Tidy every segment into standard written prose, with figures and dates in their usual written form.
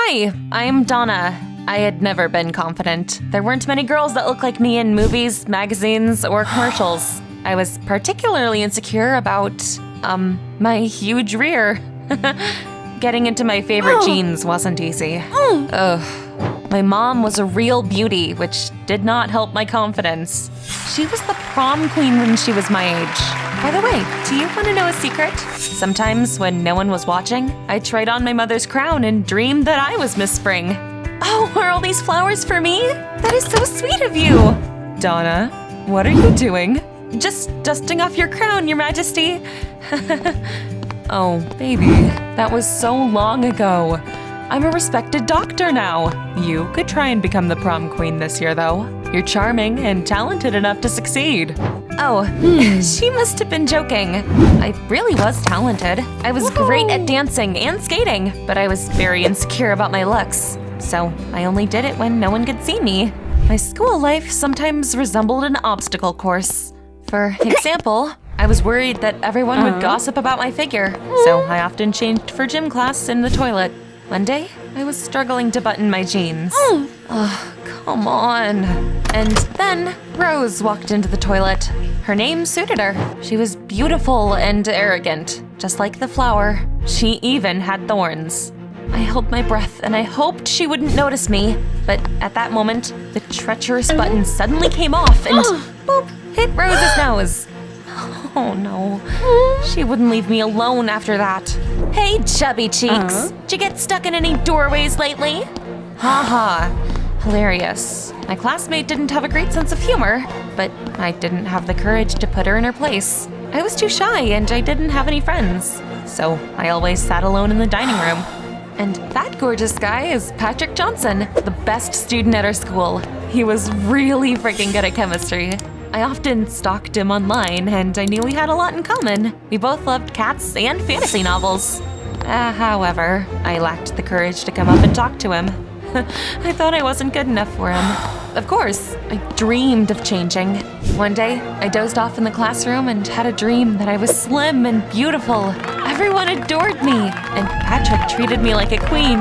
Hi, I'm Donna. I had never been confident. There weren't many girls that looked like me in movies, magazines, or commercials. I was particularly insecure about, my huge rear. Getting into my favorite jeans wasn't easy. Ugh. My mom was a real beauty, which did not help my confidence. She was the prom queen when she was my age. By the way, do you want to know a secret? Sometimes when no one was watching, I tried on my mother's crown and dreamed that I was Miss Spring. Oh, are all these flowers for me? That is so sweet of you! Donna, what are you doing? Just dusting off your crown, Your Majesty. Oh, baby, that was so long ago. I'm a respected doctor now. You could try and become the prom queen this year, though. You're charming and talented enough to succeed. Oh, she must have been joking. I really was talented. I was great at dancing and skating, but I was very insecure about my looks. So I only did it when no one could see me. My school life sometimes resembled an obstacle course. For example, I was worried that everyone would gossip about my figure, so I often changed for gym class in the toilet. One day, I was struggling to button my jeans. Oh, come on. And then Rose walked into the toilet. Her name suited her. She was beautiful and arrogant, just like the flower. She even had thorns. I held my breath and I hoped she wouldn't notice me, but at that moment, the treacherous button suddenly came off and boop, hit Rose's nose. Oh no, she wouldn't leave me alone after that. Hey, chubby cheeks, did you get stuck in any doorways lately? Haha, hilarious. My classmate didn't have a great sense of humor, but I didn't have the courage to put her in her place. I was too shy and I didn't have any friends, so I always sat alone in the dining room. And that gorgeous guy is Patrick Johnson, the best student at our school. He was really freaking good at chemistry. I often stalked him online, and I knew we had a lot in common. We both loved cats and fantasy novels. However, I lacked the courage to come up and talk to him. I thought I wasn't good enough for him. Of course, I dreamed of changing. One day, I dozed off in the classroom and had a dream that I was slim and beautiful. Everyone adored me, and Patrick treated me like a queen.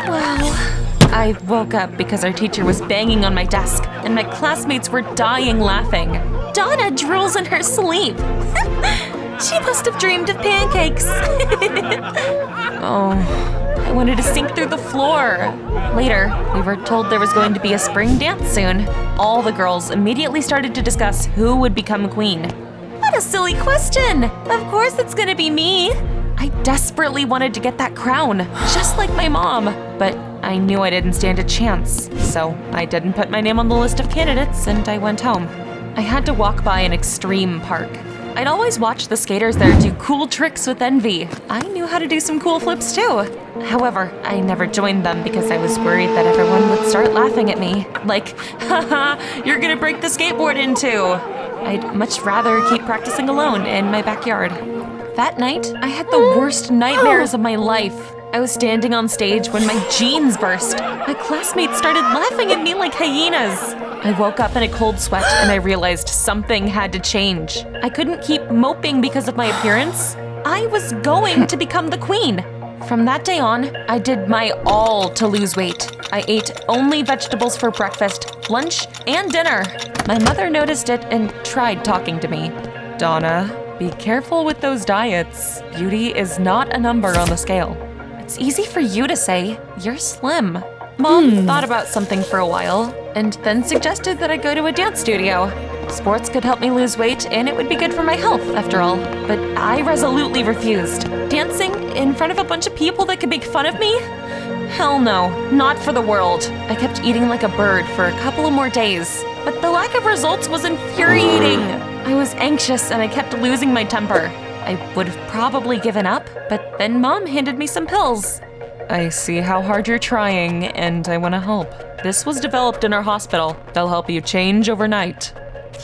Well, I woke up because our teacher was banging on my desk, and my classmates were dying laughing. Donna drools in her sleep. She must have dreamed of pancakes. Oh, I wanted to sink through the floor. Later, we were told there was going to be a spring dance soon. All the girls immediately started to discuss who would become queen. What a silly question! Of course it's gonna be me. I desperately wanted to get that crown, just like my mom. But I knew I didn't stand a chance, so I didn't put my name on the list of candidates and I went home. I had to walk by an extreme park. I'd always watched the skaters there do cool tricks with envy. I knew how to do some cool flips too. However, I never joined them because I was worried that everyone would start laughing at me. Like, haha, you're gonna break the skateboard in two. I'd much rather keep practicing alone in my backyard. That night, I had the worst nightmares of my life. I was standing on stage when my jeans burst. My classmates started laughing at me like hyenas. I woke up in a cold sweat and I realized something had to change. I couldn't keep moping because of my appearance. I was going to become the queen. From that day on, I did my all to lose weight. I ate only vegetables for breakfast, lunch, and dinner. My mother noticed it and tried talking to me. Donna, be careful with those diets. Beauty is not a number on the scale. It's easy for you to say. You're slim. Mom thought about something for a while and then suggested that I go to a dance studio. Sports could help me lose weight and it would be good for my health, after all. But I resolutely refused. Dancing in front of a bunch of people that could make fun of me? Hell no, not for the world. I kept eating like a bird for a couple of more days, but the lack of results was infuriating. I was anxious and I kept losing my temper. I would have probably given up, but then Mom handed me some pills. I see how hard you're trying, and I want to help. This was developed in our hospital. They'll help you change overnight.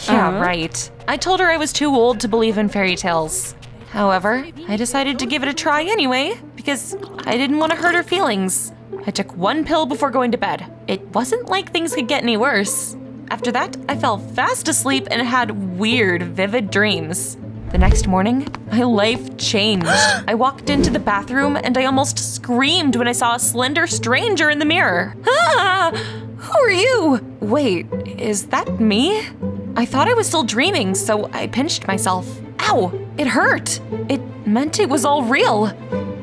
Yeah, right. I told her I was too old to believe in fairy tales. However, I decided to give it a try anyway, because I didn't want to hurt her feelings. I took one pill before going to bed. It wasn't like things could get any worse. After that, I fell fast asleep and had weird, vivid dreams. The next morning, my life changed. I walked into the bathroom and I almost screamed when I saw a slender stranger in the mirror. Ah! Who are you? Wait, is that me? I thought I was still dreaming, so I pinched myself. Ow! It hurt! It meant it was all real.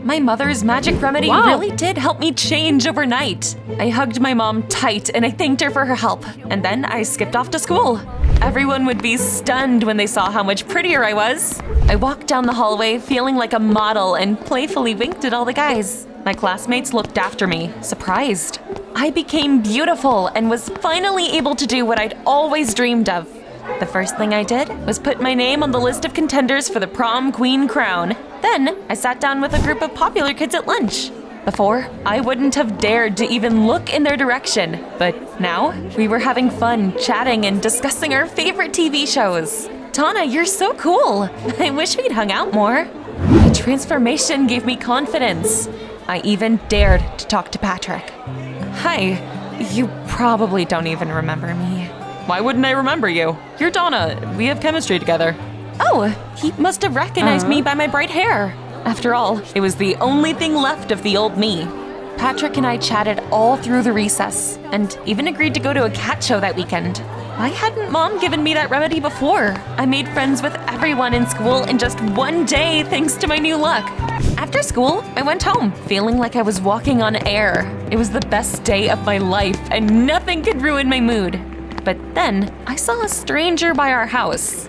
My mother's magic remedy really did help me change overnight. I hugged my mom tight and I thanked her for her help. And then I skipped off to school. Everyone would be stunned when they saw how much prettier I was. I walked down the hallway feeling like a model and playfully winked at all the guys. My classmates looked after me, surprised. I became beautiful and was finally able to do what I'd always dreamed of. The first thing I did was put my name on the list of contenders for the prom queen crown. Then I sat down with a group of popular kids at lunch. Before, I wouldn't have dared to even look in their direction. But now, we were having fun, chatting and discussing our favorite TV shows. Donna, you're so cool. I wish we'd hung out more. The transformation gave me confidence. I even dared to talk to Patrick. Hi, you probably don't even remember me. Why wouldn't I remember you? You're Donna. We have chemistry together. Oh, he must have recognized me by my bright hair. After all, it was the only thing left of the old me. Patrick and I chatted all through the recess and even agreed to go to a cat show that weekend. Why hadn't Mom given me that remedy before? I made friends with everyone in school in just one day thanks to my new look. After school, I went home, feeling like I was walking on air. It was the best day of my life and nothing could ruin my mood. But then, I saw a stranger by our house.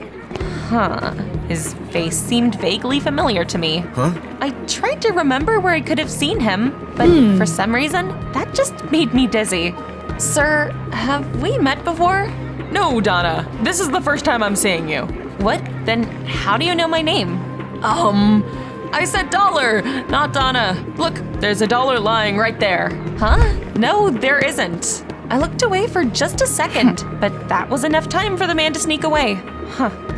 His face seemed vaguely familiar to me. I tried to remember where I could have seen him, but for some reason, that just made me dizzy. Sir, have we met before? No, Donna. This is the first time I'm seeing you. What? Then how do you know my name? I said dollar, not Donna. Look, there's a dollar lying right there. Huh? No, there isn't. I looked away for just a second, but that was enough time for the man to sneak away.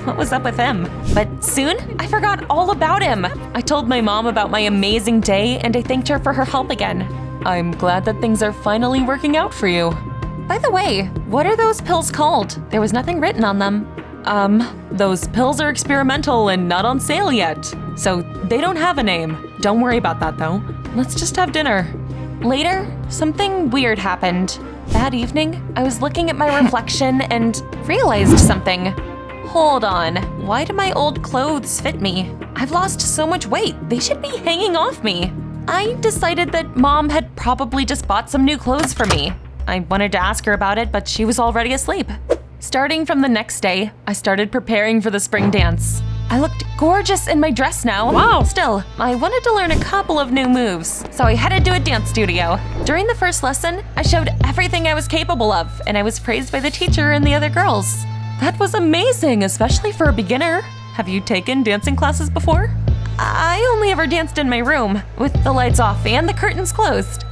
What was up with him? But soon, I forgot all about him. I told my mom about my amazing day and I thanked her for her help again. I'm glad that things are finally working out for you. By the way, what are those pills called? There was nothing written on them. Those pills are experimental and not on sale yet, so they don't have a name. Don't worry about that though. Let's just have dinner. Later, something weird happened. That evening, I was looking at my reflection and realized something. Hold on, why do my old clothes fit me? I've lost so much weight, they should be hanging off me. I decided that Mom had probably just bought some new clothes for me. I wanted to ask her about it, but she was already asleep. Starting from the next day, I started preparing for the spring dance. I looked gorgeous in my dress now. Wow! Still, I wanted to learn a couple of new moves, so I headed to a dance studio. During the first lesson, I showed everything I was capable of, and I was praised by the teacher and the other girls. That was amazing, especially for a beginner. Have you taken dancing classes before? I only ever danced in my room, with the lights off and the curtains closed.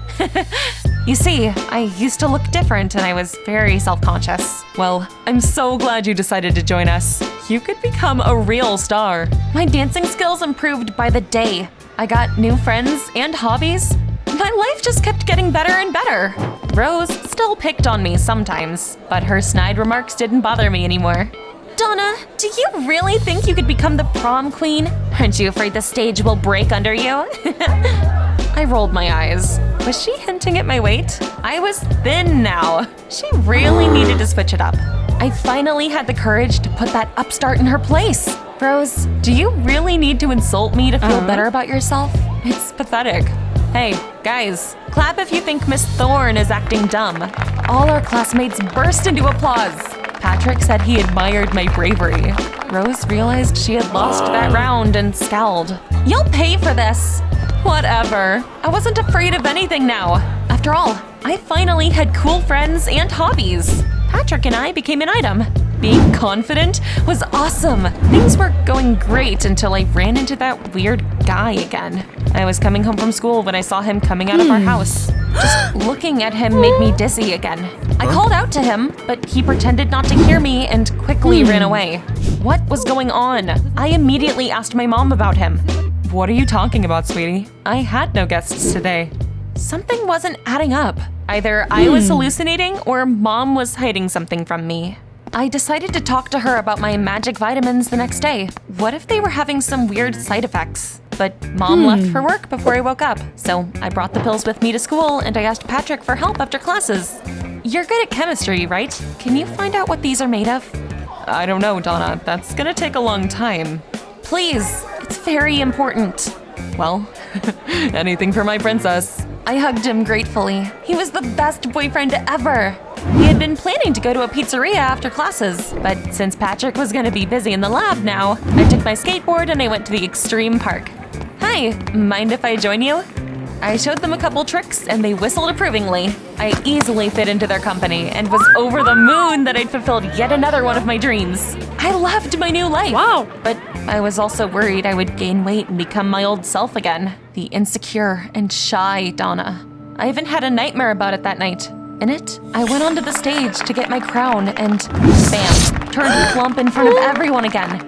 You see, I used to look different and I was very self-conscious. Well, I'm so glad you decided to join us. You could become a real star. My dancing skills improved by the day. I got new friends and hobbies. My life just kept getting better and better. Rose still picked on me sometimes, but her snide remarks didn't bother me anymore. Donna, do you really think you could become the prom queen? Aren't you afraid the stage will break under you? I rolled my eyes. Was she hinting at my weight? I was thin now. She really needed to switch it up. I finally had the courage to put that upstart in her place. Rose, do you really need to insult me to feel better about yourself? It's pathetic. Hey, guys, clap if you think Miss Thorne is acting dumb. All our classmates burst into applause. Patrick said he admired my bravery. Rose realized she had lost that round and scowled. You'll pay for this. Whatever. I wasn't afraid of anything now. After all, I finally had cool friends and hobbies. Patrick and I became an item. Being confident was awesome. Things were going great until I ran into that weird guy again. I was coming home from school when I saw him coming out of our house. Just looking at him made me dizzy again. I called out to him, but he pretended not to hear me and quickly ran away. What was going on? I immediately asked my mom about him. What are you talking about, sweetie? I had no guests today. Something wasn't adding up. Either I was hallucinating or Mom was hiding something from me. I decided to talk to her about my magic vitamins the next day. What if they were having some weird side effects? But Mom left for work before I woke up, so I brought the pills with me to school and I asked Patrick for help after classes. You're good at chemistry, right? Can you find out what these are made of? I don't know, Donna. That's gonna take a long time. Please, it's very important. Well, anything for my princess. I hugged him gratefully. He was the best boyfriend ever. He had been planning to go to a pizzeria after classes, but since Patrick was gonna be busy in the lab now, I took my skateboard and I went to the extreme park. Hi, mind if I join you? I showed them a couple tricks and they whistled approvingly. I easily fit into their company and was over the moon that I'd fulfilled yet another one of my dreams. I loved my new life. Wow. But I was also worried I would gain weight and become my old self again. The insecure and shy Donna. I even had a nightmare about it that night. In it, I went onto the stage to get my crown and bam, turned plump in front of everyone again.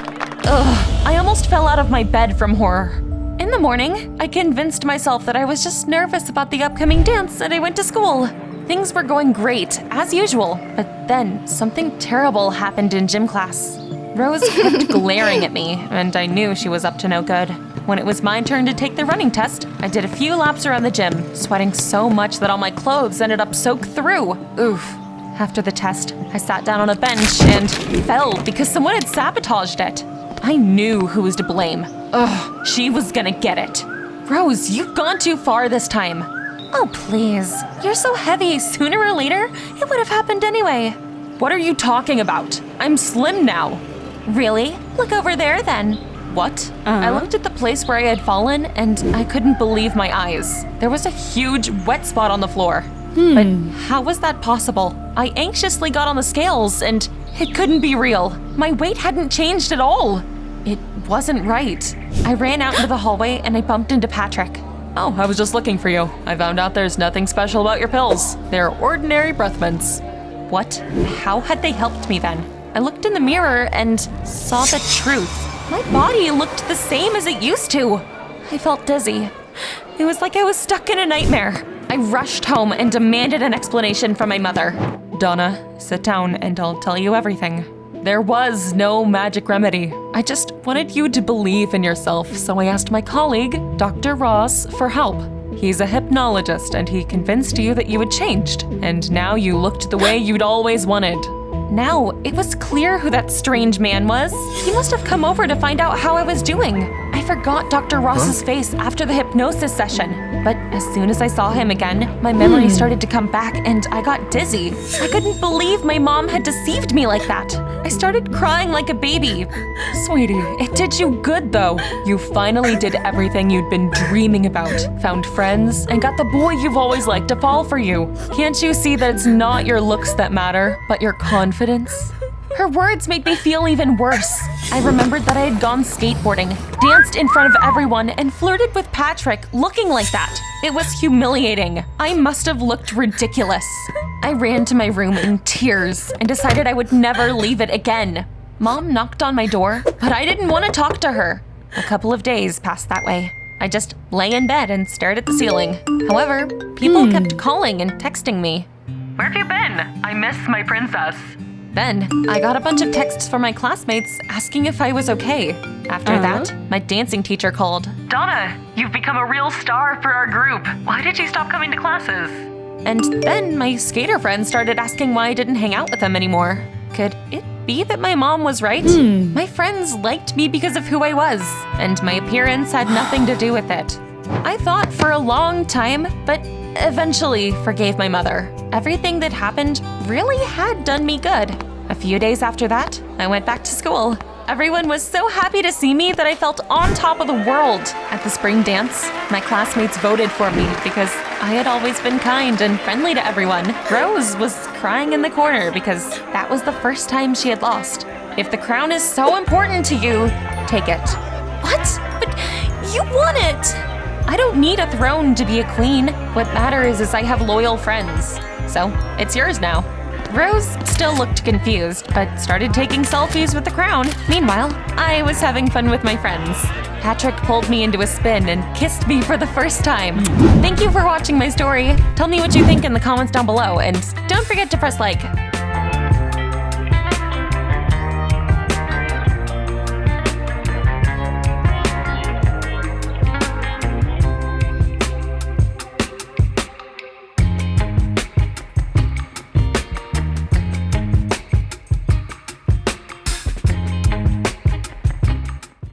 Ugh, I almost fell out of my bed from horror. In the morning, I convinced myself that I was just nervous about the upcoming dance and I went to school. Things were going great, as usual, but then something terrible happened in gym class. Rose kept glaring at me, and I knew she was up to no good. When it was my turn to take the running test, I did a few laps around the gym, sweating so much that all my clothes ended up soaked through. Oof. After the test, I sat down on a bench and fell because someone had sabotaged it. I knew who was to blame. Ugh, she was gonna get it. Rose, you've gone too far this time. Oh, please. You're so heavy. Sooner or later, it would have happened anyway. What are you talking about? I'm slim now. Really? Look over there then. What? I looked at the place where I had fallen and I couldn't believe my eyes. There was a huge wet spot on the floor. But how was that possible? I anxiously got on the scales and it couldn't be real. My weight hadn't changed at all. It wasn't right. I ran out into the hallway and I bumped into Patrick. Oh, I was just looking for you. I found out there's nothing special about your pills. They're ordinary breath mints. What? How had they helped me then? I looked in the mirror and saw the truth. My body looked the same as it used to. I felt dizzy. It was like I was stuck in a nightmare. I rushed home and demanded an explanation from my mother. Donna, sit down and I'll tell you everything. There was no magic remedy. I just wanted you to believe in yourself, so I asked my colleague, Dr. Ross, for help. He's a hypnologist and he convinced you that you had changed, and now you looked the way you'd always wanted. Now, it was clear who that strange man was. He must have come over to find out how I was doing. I forgot Dr. Ross's face after the hypnosis session, but as soon as I saw him again, my memory started to come back and I got dizzy. I couldn't believe my mom had deceived me like that. I started crying like a baby. Sweetie, it did you good though. You finally did everything you'd been dreaming about, found friends, and got the boy you've always liked to fall for you. Can't you see that it's not your looks that matter, but your confidence? Her words made me feel even worse. I remembered that I had gone skateboarding, danced in front of everyone, and flirted with Patrick looking like that. It was humiliating. I must have looked ridiculous. I ran to my room in tears and decided I would never leave it again. Mom knocked on my door, but I didn't want to talk to her. A couple of days passed that way. I just lay in bed and stared at the ceiling. However, people kept calling and texting me. Where have you been? I miss my princess. Then, I got a bunch of texts from my classmates asking if I was okay. After that, my dancing teacher called. Donna, you've become a real star for our group. Why did you stop coming to classes? And then my skater friends started asking why I didn't hang out with them anymore. Could it be that my mom was right? My friends liked me because of who I was, and my appearance had nothing to do with it. I thought for a long time, but eventually forgave my mother. Everything that happened really had done me good. A few days after that, I went back to school. Everyone was so happy to see me that I felt on top of the world. At the spring dance, my classmates voted for me because I had always been kind and friendly to everyone. Rose was crying in the corner because that was the first time she had lost. If the crown is so important to you, take it. What? But you won it! I don't need a throne to be a queen. What matters is I have loyal friends. So, it's yours now. Rose still looked confused, but started taking selfies with the crown. Meanwhile, I was having fun with my friends. Patrick pulled me into a spin and kissed me for the first time. Thank you for watching my story. Tell me what you think in the comments down below, and don't forget to press like.